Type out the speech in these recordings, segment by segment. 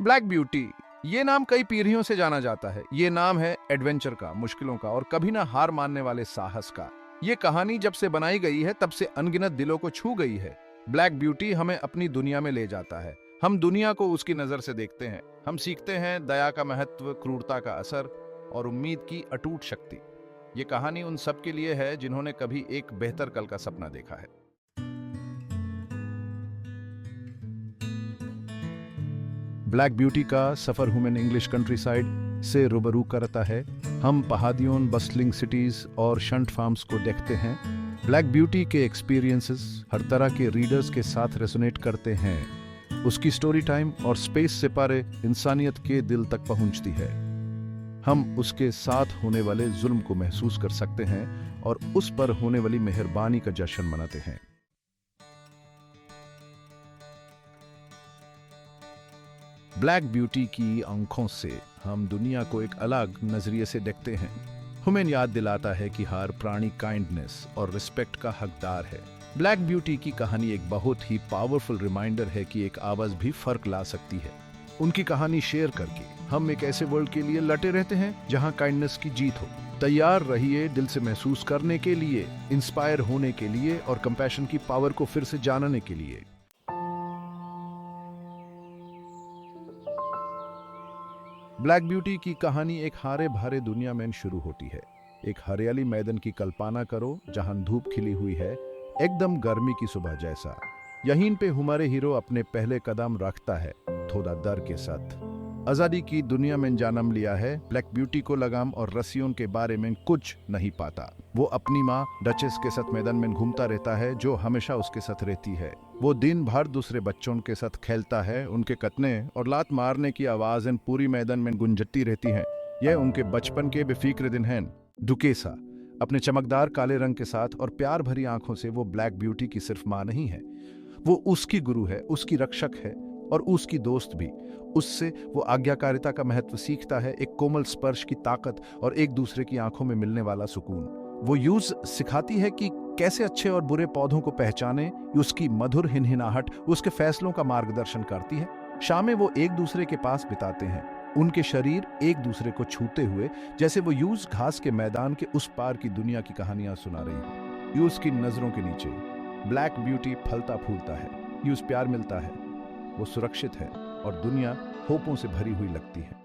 Black beauty, ये नाम कई पीढ़ियों से जाना जाता है। ये नाम है एडवेंचर का, मुश्किलों का और कभी ना हार मानने वाले साहस का। ये कहानी जब से बनाई गई है तब से अनगिनत दिलों को छू गई है। ब्लैक ब्यूटी हमें अपनी दुनिया में ले जाता है। हम दुनिया को उसकी नजर से देखते हैं। हम सीखते हैं दया का महत्व, क्रूरता का असर और उम्मीद की अटूट शक्ति। ये कहानी उन सब के लिए है जिन्होंने कभी एक बेहतर कल का सपना देखा है। ब्लैक ब्यूटी का सफर ह्यूमन इंग्लिश कंट्री साइड से रूबरू करता है। हम पहाड़ियों, बस्लिंग सिटीज और शंट फार्म्स को देखते हैं। ब्लैक ब्यूटी के एक्सपीरियंसेस हर तरह के रीडर्स के साथ रेजोनेट करते हैं। उसकी स्टोरी टाइम और स्पेस से परे इंसानियत के दिल तक पहुंचती है। हम उसके साथ होने वाले जुल्म को महसूस कर सकते हैं और उस पर होने वाली मेहरबानी का जश्न मनाते हैं। ब्लैक ब्यूटी की आंखों से हम दुनिया को एक अलग नजरिए से देखते हैं। हमें याद दिलाता है कि हर प्राणी काइंडनेस और रिस्पेक्ट का हकदार है। ब्लैक ब्यूटी की कहानी एक बहुत ही पावरफुल रिमाइंडर है कि एक आवाज भी फर्क ला सकती है। उनकी कहानी शेयर करके हम एक ऐसे वर्ल्ड के लिए लटे रहते हैं जहां काइंडनेस की जीत हो। तैयार रहिए दिल से महसूस करने के लिए, इंस्पायर होने के लिए और कंपैशन की पावर को फिर से जानने के लिए। ब्लैक ब्यूटी की कहानी एक हारे भारे दुनिया में शुरू होती है। एक हरियाली मैदान की कल्पना करो जहां धूप खिली हुई है, एकदम गर्मी की सुबह जैसा। यहीं पे हमारे हीरो अपने पहले कदम रखता है, थोड़ा डर के साथ। आजादी की दुनिया में जन्म लिया है। ब्लैक ब्यूटी को लगाम और रस्सियों के बारे में कुछ नहीं पाता। वो अपनी माँ डचेस के साथ मैदान में घूमता रहता है, जो हमेशा उसके साथ रहती है। वो दिन भर दूसरे बच्चों के साथ खेलता है। उनके कतने और लात मारने की आवाजें पूरी मैदान में गुंजती रहती हैं। यह उनके बचपन के बेफिक्र दिन हैं। दुकेसा अपने चमकदार काले रंग के साथ और प्यार भरी आंखों से वो ब्लैक ब्यूटी की सिर्फ माँ नहीं है, वो उसकी गुरु है, उसकी रक्षक है और उसकी दोस्त भी। उससे वो आज्ञाकारिता का महत्व सीखता है, एक कोमल स्पर्श की ताकत और एक दूसरे की आंखों में मिलने वाला सुकून। वो यूज सिखाती है कि कैसे अच्छे और बुरे पौधों को पहचाने। उसकी मधुर हिनहिनाहट उसके फैसलों का मार्गदर्शन करती है। शामें वो एक दूसरे के पास बिताते हैं, उनके शरीर एक दूसरे को छूते हुए, जैसे वो यूज घास के मैदान के उस पार की दुनिया की कहानियां सुना रही हो। यूज की नजरों के नीचे ब्लैक ब्यूटी फलता फूलता है। यूज प्यार मिलता है, वो सुरक्षित है और दुनिया होपों से भरी हुई लगती है।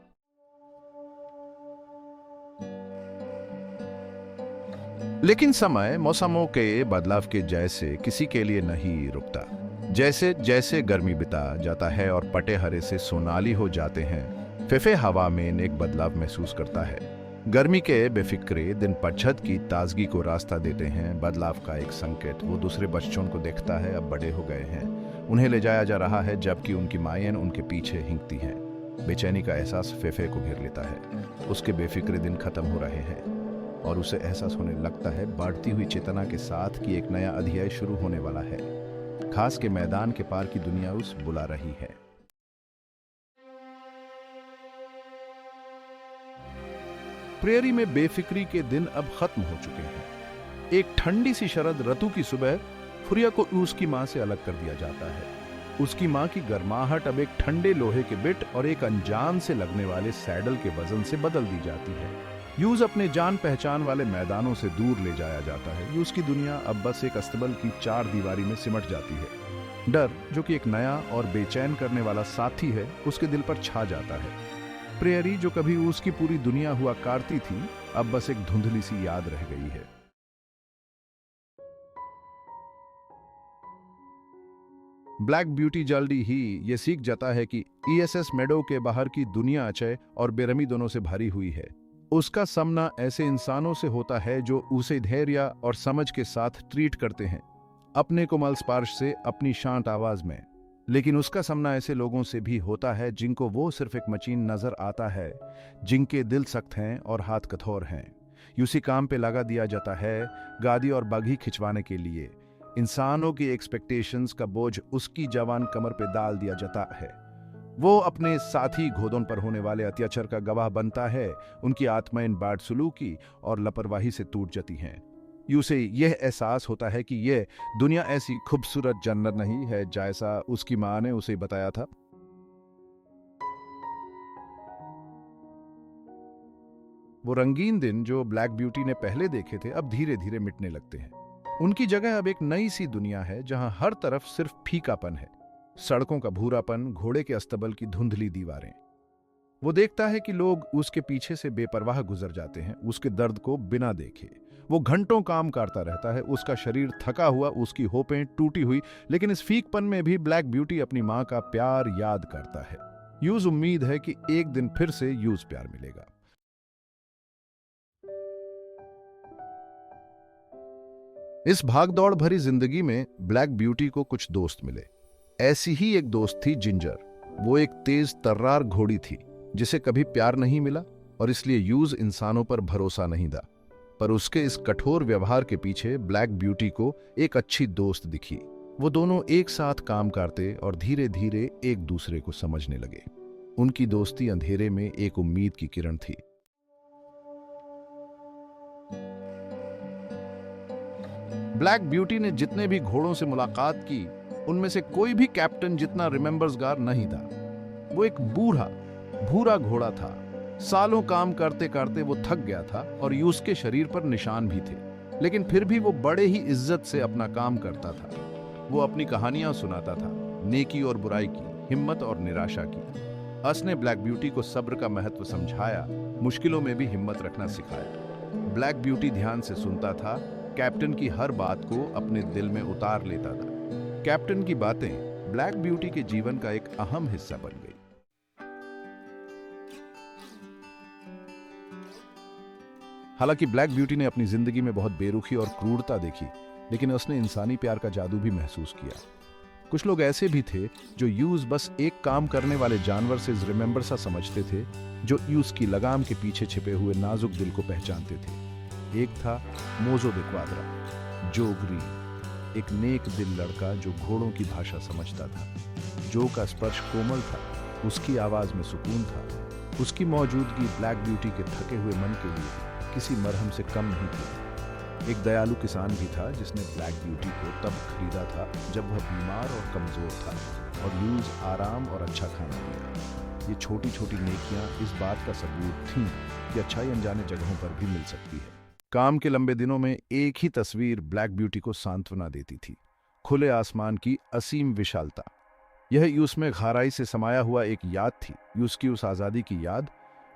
लेकिन समय मौसमों के बदलाव के जैसे किसी के लिए नहीं रुकता। जैसे जैसे गर्मी बिता जाता है और पटे हरे से सोनाली हो जाते हैं, फेफे हवा में एक बदलाव महसूस करता है। गर्मी के बेफिक्रे दिन पतझड़ की ताजगी को रास्ता देते हैं। बदलाव का एक संकेत। वो दूसरे बच्चों को देखता है, अब बड़े हो गए हैं, उन्हें ले जाया जा रहा है, जबकि उनकी माएँ उनके पीछे हिंकती हैं। बेचैनी का एहसास फेफे को घेर लेता है। उसके बेफिक्रे दिन खत्म हो रहे हैं और उसे एहसास होने लगता है बढ़ती हुई चेतना के साथ कि एक नया अध्याय शुरू होने वाला है। खास के मैदान के पार की दुनिया उस बुला रही है। प्रेयरी में बेफिक्री के दिन अब खत्म हो चुके हैं। एक ठंडी सी शरद ऋतु की सुबह फुरिया को उसकी मां से अलग कर दिया जाता है। उसकी मां की गर्माहट अब एक ठंडे लोहे के बिट और एक अनजान से लगने वाले सैडल के वजन से बदल दी जाती है। यूज अपने जान पहचान वाले मैदानों से दूर ले जाया जाता है। यूज की दुनिया अब बस एक अस्तबल की चार दीवारी में सिमट जाती है। डर, जो कि एक नया और बेचैन करने वाला साथी है, उसके दिल पर छा जाता है। प्रेयरी, जो कभी उसकी पूरी दुनिया हुआ करती थी, अब बस एक धुंधली सी याद रह गई है। ब्लैक ब्यूटी जल्दी ही ये सीख जाता है कि ईएसएस मेडो के बाहर की दुनिया अचय और बेरहमी दोनों से भरी हुई है। उसका सामना ऐसे इंसानों से होता है जो उसे धैर्य और समझ के साथ ट्रीट करते हैं, अपने कोमल स्पर्श से, अपनी शांत आवाज में। लेकिन उसका सामना ऐसे लोगों से भी होता है जिनको वो सिर्फ एक मशीन नजर आता है, जिनके दिल सख्त हैं और हाथ कठोर हैं। उसी काम पे लगा दिया जाता है, गादी और बागी खिंचवाने के लिए। इंसानों की एक्सपेक्टेशंस का बोझ उसकी जवान कमर पे डाल दिया जाता है। वो अपने साथी घोड़ों पर होने वाले अत्याचार का गवाह बनता है। उनकी आत्माएं बदसलूकी और लापरवाही से टूट जाती हैं। उसे यह एहसास होता है कि यह दुनिया ऐसी खूबसूरत जन्नत नहीं है जैसा उसकी माँ ने उसे बताया था। वो रंगीन दिन जो ब्लैक ब्यूटी ने पहले देखे थे अब धीरे धीरे मिटने लगते हैं। उनकी जगह अब एक नई सी दुनिया है जहां हर तरफ सिर्फ फीकापन है, सड़कों का भूरापन, घोड़े के अस्तबल की धुंधली दीवारें। वो देखता है कि लोग उसके पीछे से बेपरवाह गुजर जाते हैं, उसके दर्द को बिना देखे। वो घंटों काम करता रहता है, उसका शरीर थका हुआ, उसकी होपें टूटी हुई, लेकिन इस फीकपन में भी ब्लैक ब्यूटी अपनी माँ का प्यार याद करता है। यूज उम्मीद है कि एक दिन फिर से यूज प्यार मिलेगा। इस भागदौड़ भरी जिंदगी में ब्लैक ब्यूटी को कुछ दोस्त मिले। ऐसी ही एक दोस्त थी जिंजर। वो एक तेज तर्रार घोड़ी थी जिसे कभी प्यार नहीं मिला और इसलिए यूज इंसानों पर भरोसा नहीं था। पर उसके इस कठोर व्यवहार के पीछे ब्लैक ब्यूटी को एक अच्छी दोस्त दिखी। वो दोनों एक साथ काम करते और धीरे धीरे एक दूसरे को समझने लगे। उनकी दोस्ती अंधेरे में एक उम्मीद की किरण थी। ब्लैक ब्यूटी ने जितने भी घोड़ों से मुलाकात की उनमें से कोई भी कैप्टन जितना रिमेंबर्सगार नहीं था। वो एक बूढ़ा भूरा घोड़ा था। सालों काम करते करते वो थक गया था और यूस के शरीर पर निशान भी थे, लेकिन फिर भी वो बड़े ही इज्जत से अपना काम करता था। वो अपनी कहानियां सुनाता था, नेकी और बुराई की, हिम्मत और निराशा की। अस ने ब्लैक ब्यूटी को सब्र का महत्व समझाया, मुश्किलों में भी हिम्मत रखना सिखाया। ब्लैक ब्यूटी ध्यान से सुनता था, कैप्टन की हर बात को अपने दिल में उतार लेता था। कैप्टन की बातें ब्लैक ब्यूटी के जीवन का एक अहम हिस्सा बन गई। हालांकि ब्लैक ब्यूटी ने अपनी जिंदगी में बहुत बेरुखी और क्रूरता देखी, लेकिन उसने इंसानी प्यार का जादू भी महसूस किया। कुछ लोग ऐसे भी थे जो यूज बस एक काम करने वाले जानवर से रिमेंबर सा समझते थे, जो यूज की लगाम के पीछे छिपे हुए नाजुक दिल को पहचानते थे। एक था मोजो दे क्वाद्रा, जो ग्रीन, एक नेक दिल लड़का जो घोड़ों की भाषा समझता था। जो का स्पर्श कोमल था, उसकी आवाज में सुकून था। उसकी मौजूदगी ब्लैक ब्यूटी के थके हुए मन के लिए किसी मरहम से कम नहीं थी। एक दयालु किसान भी था जिसने ब्लैक ब्यूटी को तब खरीदा था जब वह बीमार और कमजोर था और यूज आराम और अच्छा खाना दिया। ये छोटी छोटी नेकियां इस बात का सबूत थीं कि अच्छाई अनजाने जगहों पर भी मिल सकती है। काम के लंबे दिनों में एक ही तस्वीर ब्लैक ब्यूटी को सांत्वना देती थी, खुले आसमान की असीम विशालता। यह यूस में गहराई से समाया हुआ एक याद थी, यूस की उस आज़ादी की याद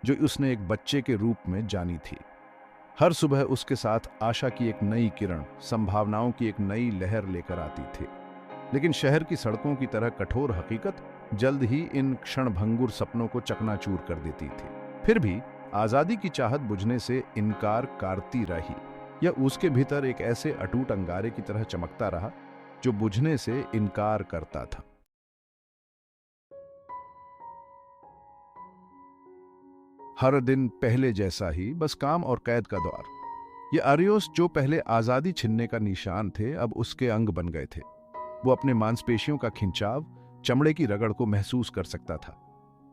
जो उसने एक बच्चे के रूप में जानी थी। हर सुबह उसके साथ आशा की एक नई किरण, संभावनाओं की एक नई लहर लेकर आती थी। लेकिन शहर की सड़कों की तरह कठोर हकीकत जल्द ही इन क्षणभंगुर सपनों को चकनाचूर कर देती थी। फिर भी आजादी की चाहत बुझने से इनकार करती रही, या उसके भीतर एक ऐसे अटूट अंगारे की तरह चमकता रहा जो बुझने से इनकार करता था। हर दिन पहले जैसा ही, बस काम और कैद का दौर। ये आरियोस जो पहले आजादी छीनने का निशान थे, अब उसके अंग बन गए थे। वो अपने मांसपेशियों का खिंचाव, चमड़े की रगड़ को महसूस कर सकता था,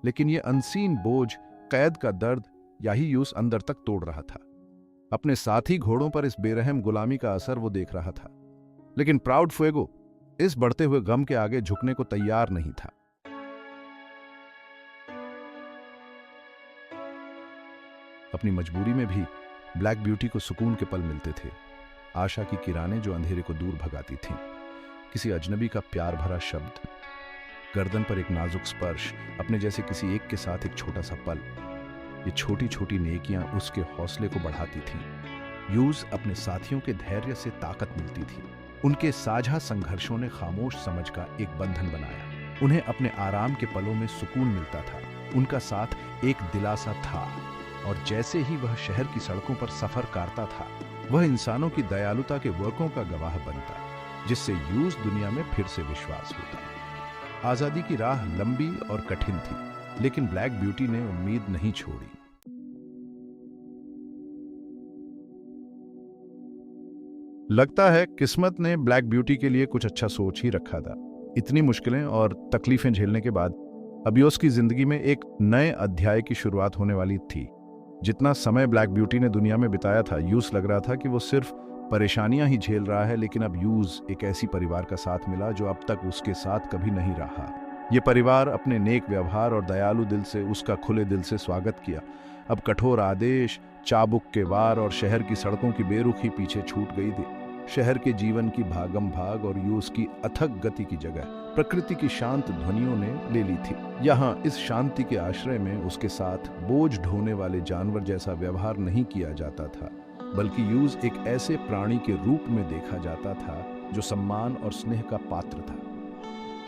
लेकिन ये अनसीन बोझ, कैद का दर्द, यही यूस अंदर तक तोड़ रहा था। अपने साथी घोड़ों पर इस बेरहम गुलामी का असर वो देख रहा था, लेकिन प्राउड फुएगो इस बढ़ते हुए गम के आगे झुकने को तैयार नहीं था। अपनी मजबूरी में भी ब्लैक ब्यूटी को सुकून के पल मिलते थे, आशा की किरणें जो अंधेरे को दूर भगाती थीं। किसी अजनबी का प्यार भरा शब्द, गर्दन पर एक नाजुक स्पर्श, अपने जैसे किसी एक के साथ एक छोटा सा पल। ये छोटी छोटी नेकियां उसके हौसले को बढ़ाती थीं। यूज अपने साथियों के धैर्य से ताकत मिलती थी। उनके साझा संघर्षों ने खामोश समझ का एक बंधन बनाया। उन्हें अपने आराम के पलों में सुकून मिलता था। उनका साथ एक दिलासा था, और जैसे ही वह शहर की सड़कों पर सफर करता था, वह इंसानों की दयालुता के वर्कों का गवाह बनता, जिससे यूज दुनिया में फिर से विश्वास होता। आजादी की राह लंबी और कठिन थी, लेकिन ब्लैक ब्यूटी ने उम्मीद नहीं छोड़ी। लगता है किस्मत ने ब्लैक ब्यूटी के लिए कुछ अच्छा सोच ही रखा था। इतनी मुश्किलें और तकलीफें झेलने के बाद अब उसकी जिंदगी में एक नए अध्याय की शुरुआत होने वाली थी। जितना समय ब्लैक ब्यूटी ने दुनिया में बिताया था, यूज लग रहा था कि वो सिर्फ परेशानियां ही झेल रहा है, लेकिन अब यूज एक ऐसी परिवार का साथ मिला जो अब तक उसके साथ कभी नहीं रहा। ये परिवार अपने नेक व्यवहार और दयालु दिल से उसका खुले दिल से स्वागत किया। अब कठोर आदेश, चाबुक के वार और शहर की सड़कों की बेरुखी पीछे छूट गई थी। शहर के जीवन की भागम भाग और यूस की अथक गति की जगह प्रकृति की शांत ध्वनियों ने ले ली थी। यहाँ इस शांति के आश्रय में उसके साथ बोझ ढोने वाले जानवर जैसा व्यवहार नहीं किया जाता था, बल्कि यूज एक ऐसे प्राणी के रूप में देखा जाता था जो सम्मान और स्नेह का पात्र था।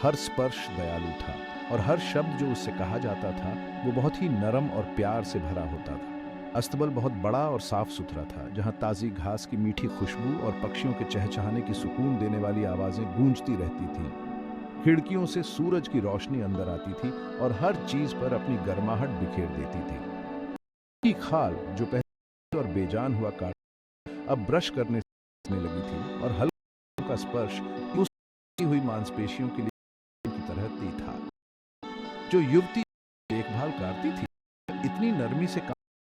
हर स्पर्श दयालु था और हर शब्द जो उससे कहा जाता था वो बहुत ही नरम और प्यार से भरा होता था। अस्तबल बहुत बड़ा और साफ सुथरा था, जहाँ ताज़ी घास की मीठी खुशबू और पक्षियों के चहचहाने की सुकून देने वाली आवाज़ें गूंजती रहती थीं। खिड़कियों से सूरज की रोशनी अंदर आती थी और हर चीज़ पर अपनी गर्माहट बिखेर देती थी। की खाल जो पहले और बेजान हुआ काट अब ब्रश करने से लगी थी और हल्का का स्पर्श उस हुई मांसपेशियों के लिए की तरह ती था। जो युवती देखभाल करती थी इतनी नरमी से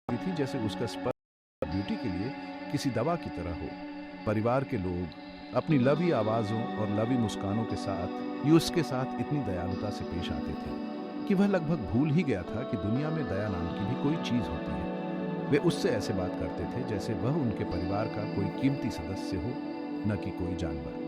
थी जैसे उसका स्पर्श ब्यूटी के लिए किसी दवा की तरह हो। परिवार के लोग अपनी लवी आवाजों और लवी मुस्कानों के साथ यूस के साथ इतनी दयालुता से पेश आते थे कि वह लगभग भूल ही गया था कि दुनिया में दया नाम की भी कोई चीज होती है। वे उससे ऐसे बात करते थे जैसे वह उनके परिवार का कोई कीमती सदस्य हो, न कि कोई जानवर।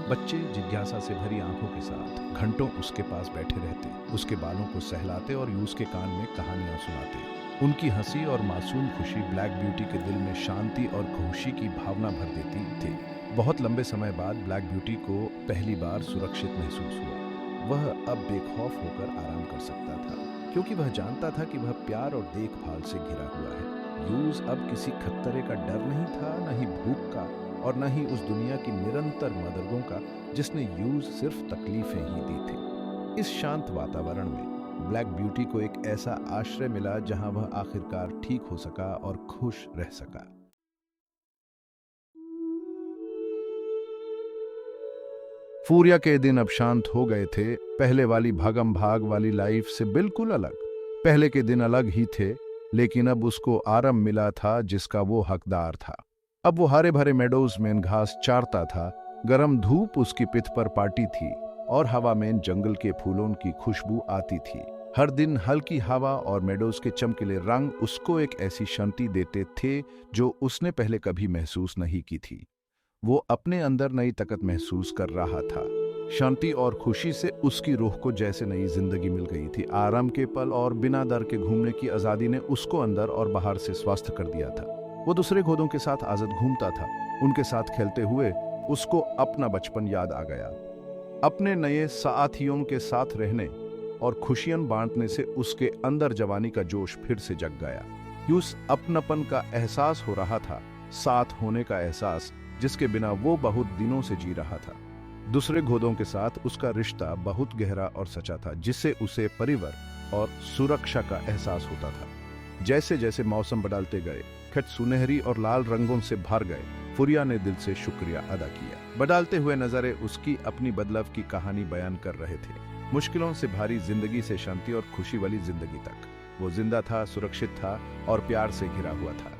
बच्चे जिज्ञासा से भरी आंखों के साथ घंटों उसके पास बैठे रहते, उसके बालों को सहलाते और यूस के कान में कहानियां सुनाते। उनकी हंसी और मासूम खुशी ब्लैक ब्यूटी के दिल में शांति और खुशी की भावना भर देती थी। बहुत लंबे समय बाद ब्लैक ब्यूटी को पहली बार सुरक्षित महसूस हुआ। वह अब बेखौफ होकर आराम कर सकता था, क्योंकि वह जानता था कि वह प्यार और देखभाल से घिरा हुआ है। यूज अब किसी खतरे का डर नहीं था, न ही भूख का और न ही उस दुनिया की निरंतर मददों का जिसने यूज सिर्फ तकलीफें ही दी थी। इस शांत वातावरण में ब्लैक ब्यूटी को एक ऐसा आश्रय मिला जहां वह आखिरकार ठीक हो सका और खुश रह सका। फूरिया के दिन अब शांत हो गए थे, पहले वाली भागम भाग वाली लाइफ से बिल्कुल अलग। पहले के दिन अलग ही थे, लेकिन अब उसको आराम मिला था जिसका वो हकदार था। अब वो हरे भरे मेडोज में घास चारता था, गर्म धूप उसकी पिठ पर पाटी थी और हवा में जंगल के फूलों की खुशबू आती थी। हर दिन हल्की हवा और मेडोज के चमकीले रंग उसको एक ऐसी शांति देते थे जो उसने पहले कभी महसूस नहीं की थी। वो अपने अंदर नई ताकत महसूस कर रहा था। शांति और खुशी से उसकी रूह को जैसे नई जिंदगी मिल गई थी। आराम के पल और बिना डर के घूमने की आजादी ने उसको अंदर और बाहर से स्वस्थ कर दिया था। वो दूसरे घोड़ों के साथ आजाद घूमता था। उनके साथ खेलते हुए उसको अपना बचपन याद आ गया। अपने नए साथियों के साथ रहने और खुशियां बांटने से उसके अंदर जवानी का जोश फिर से जग गया। उस अपनापन का एहसास हो रहा था, साथ होने का एहसास जिसके बिना वो बहुत दिनों से जी रहा था। दूसरे घोड़ों के साथ उसका रिश्ता बहुत गहरा और सच्चा था, जिससे उसे परिवार और सुरक्षा का एहसास होता था। जैसे जैसे मौसम बदलते गए, खेत सुनहरी और लाल रंगों से भर गए। फूरिया ने दिल से शुक्रिया अदा किया। बदलते हुए नजरे उसकी अपनी बदलाव की कहानी बयान कर रहे थे। मुश्किलों से भारी जिंदगी से शांति और खुशी वाली जिंदगी तक वो जिंदा था, सुरक्षित था और प्यार से घिरा हुआ था।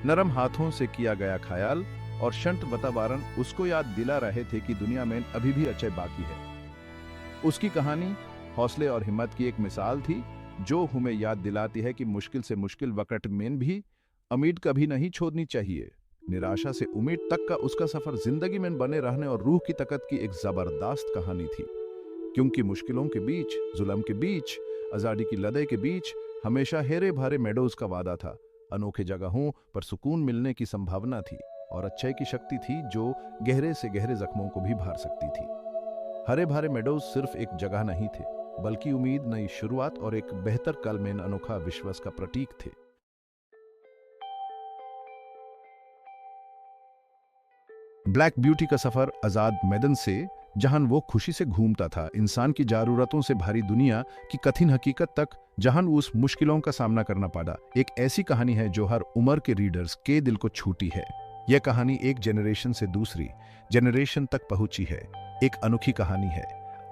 नरम हाथों से किया गया ख्याल और शांत वातावरण उसको याद दिला रहे थे कि दुनिया में अभी भी अच्छे बाकी है। उसकी कहानी हौसले और हिम्मत की एक मिसाल थी, जो हमें याद दिलाती है कि मुश्किल से मुश्किल वक्त में भी उम्मीद कभी नहीं छोड़नी चाहिए। निराशा से उम्मीद तक का उसका सफर जिंदगी में बने रहने और रूह की ताकत की एक जबरदस्त कहानी थी। क्योंकि मुश्किलों के बीच, जुल्म के बीच, आजादी की लड़ाई के बीच हमेशा हेरे भारे मेडोज का वादा था। अनोखे जगहों पर सुकून मिलने की संभावना थी और अच्छाई की शक्ति थी जो गहरे से गहरे जख्मों को भी भर सकती थी। हरे भरे मेडोज सिर्फ एक जगह नहीं थे, बल्कि उम्मीद, नई शुरुआत और एक बेहतर कल में अनोखा विश्वास का प्रतीक थे। ब्लैक ब्यूटी का सफर आजाद मैदान से, जहां वो खुशी से घूमता था, इंसान की जरूरतों से भरी दुनिया की कठिन हकीकत तक, जहां उस मुश्किलों का सामना करना पड़ा, एक ऐसी कहानी है जो हर उम्र के रीडर्स के दिल को छूती है। यह कहानी एक जनरेशन से दूसरी जनरेशन तक पहुंची है। एक अनोखी कहानी है,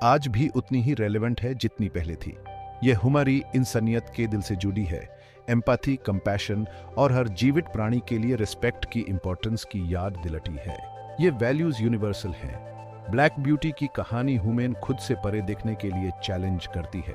आज भी उतनी ही रेलेवेंट है जितनी पहले थी। यह हमारी इंसानियत के दिल से जुड़ी है। एम्पैथी, कंपैशन और हर जीवित प्राणी के लिए रिस्पेक्ट की इंपॉर्टेंस की याद दिलाती है। ये वैल्यूज यूनिवर्सल हैं, ब्लैक ब्यूटी की कहानी हुमेन खुद से परे देखने के लिए चैलेंज करती है,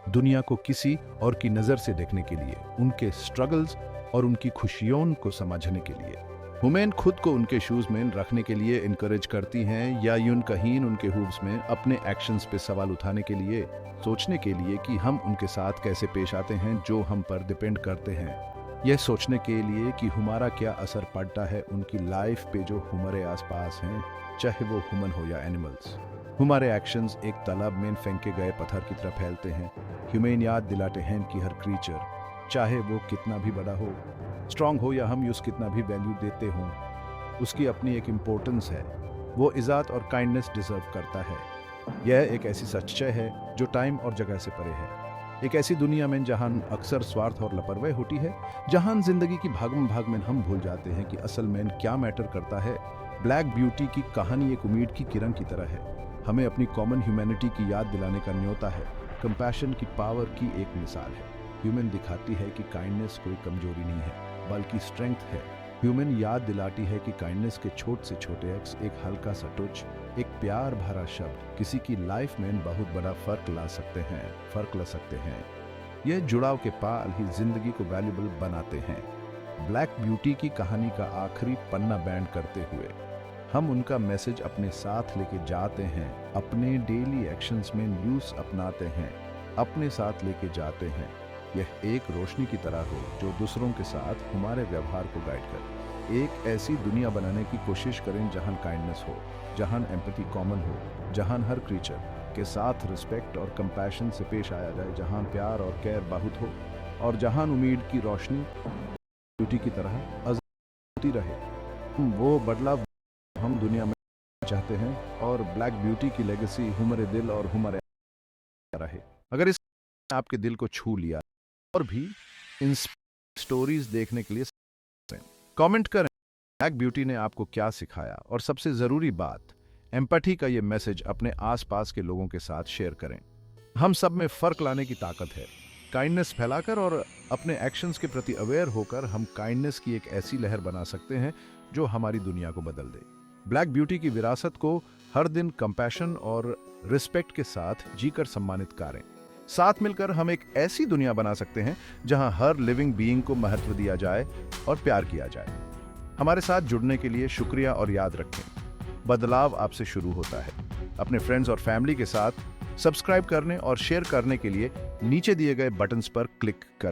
दुनिया को किसी और की नज़र से देखने के लिए, उनके स्ट्रगल्स और उनकी खुशियों को समझने के लिए। हुमेन खुद को उनके शूज में रखने के लिए इनकरेज करती हैं, या यूं कहीं उनके हूव्स में अपने एक्शंस पे सवाल उठाने के लिए, सोचने के लिए कि हम उनके साथ कैसे पेश आते हैं जो हम पर डिपेंड करते हैं। यह सोचने के लिए कि हमारा क्या असर पड़ता है उनकी लाइफ पे जो हमारे आसपास हैं, चाहे वो ह्यूमन हो या एनिमल्स। हमारे एक्शंस एक तालाब में फेंके गए पत्थर की तरह फैलते हैं। ह्यूमेन याद दिलाते हैं कि हर क्रीचर, चाहे वो कितना भी बड़ा हो, स्ट्रांग हो या हम यूज कितना भी वैल्यू देते हों, उसकी अपनी एक इम्पोर्टेंस है। वो इज़्ज़त और काइंडनेस डिजर्व करता है। यह एक ऐसी सच्चाई है जो टाइम और जगह से परे है। एक ऐसी दुनिया में जहां अक्सर स्वार्थ और लापरवाही होती है, जहां जिंदगी की भागम भाग में हम भूल जाते हैं कि असल में क्या मैटर करता है। ब्लैक ब्यूटी की कहानी एक उम्मीद की किरण की तरह है, हमें अपनी कॉमन ह्यूमैनिटी की याद दिलाने का न्योता है। कंपैशन की पावर की एक मिसाल है। ह्यूमन दिखाती है कि काइंडनेस कोई कमजोरी नहीं है बल्कि स्ट्रेंथ है। ह्यूमन याद दिलाती है कि काइंडनेस के छोटे से छोटे एक्स, एक हल्का सा टच, एक प्यार भरा शब्द किसी की लाइफ में बहुत बड़ा फर्क ला सकते हैं। यह जुड़ाव के पाल ही जिंदगी को वैल्यूबल बनाते हैं। ब्लैक ब्यूटी की कहानी का आखिरी पन्ना बैंड करते हुए हम उनका मैसेज अपने साथ लेके जाते हैं, अपने डेली एक्शंस में न्यूज़ अपनाते हैं, अपने साथ लेके जाते हैं। यह एक रोशनी की तरह हो जो दूसरों के साथ हमारे व्यवहार को गाइड करे। एक ऐसी दुनिया बनाने की कोशिश करें जहां काइंडनेस हो, जहां एम्पैथी कॉमन हो, जहां हर क्रीचर के साथ रिस्पेक्ट और कंपैशन से पेश आया जाए, जहां प्यार और केयर बहुत हो, और जहां उम्मीद की रोशनी ब्यूटी की तरह होती रहे। वो बदलाव हम दुनिया में चाहते हैं, और ब्लैक ब्यूटी की लेगेसी हमारे दिल और हमारे रहे। अगर इस आपके दिल को छू लिया, और भी इन स्टोरीज देखने के लिए कमेंट करें ब्लैक ब्यूटी ने आपको क्या सिखाया, और सबसे जरूरी बात, एम्पैथी का ये मैसेज अपने आसपास के लोगों के साथ शेयर करें। हम सब में फर्क लाने की ताकत है। काइंडनेस फैलाकर और अपने एक्शंस के प्रति अवेयर होकर हम काइंडनेस की एक ऐसी लहर बना सकते हैं जो हमारी दुनिया को बदल दे। ब्लैक ब्यूटी की विरासत को हर दिन कंपैशन और रिस्पेक्ट के साथ जीकर सम्मानित करें। साथ मिलकर हम एक ऐसी दुनिया बना सकते हैं जहां हर लिविंग बीइंग को महत्व दिया जाए और प्यार किया जाए। हमारे साथ जुड़ने के लिए शुक्रिया, और याद रखें, बदलाव आपसे शुरू होता है। अपने फ्रेंड्स और फैमिली के साथ सब्सक्राइब करने और शेयर करने के लिए नीचे दिए गए बटन्स पर क्लिक करें।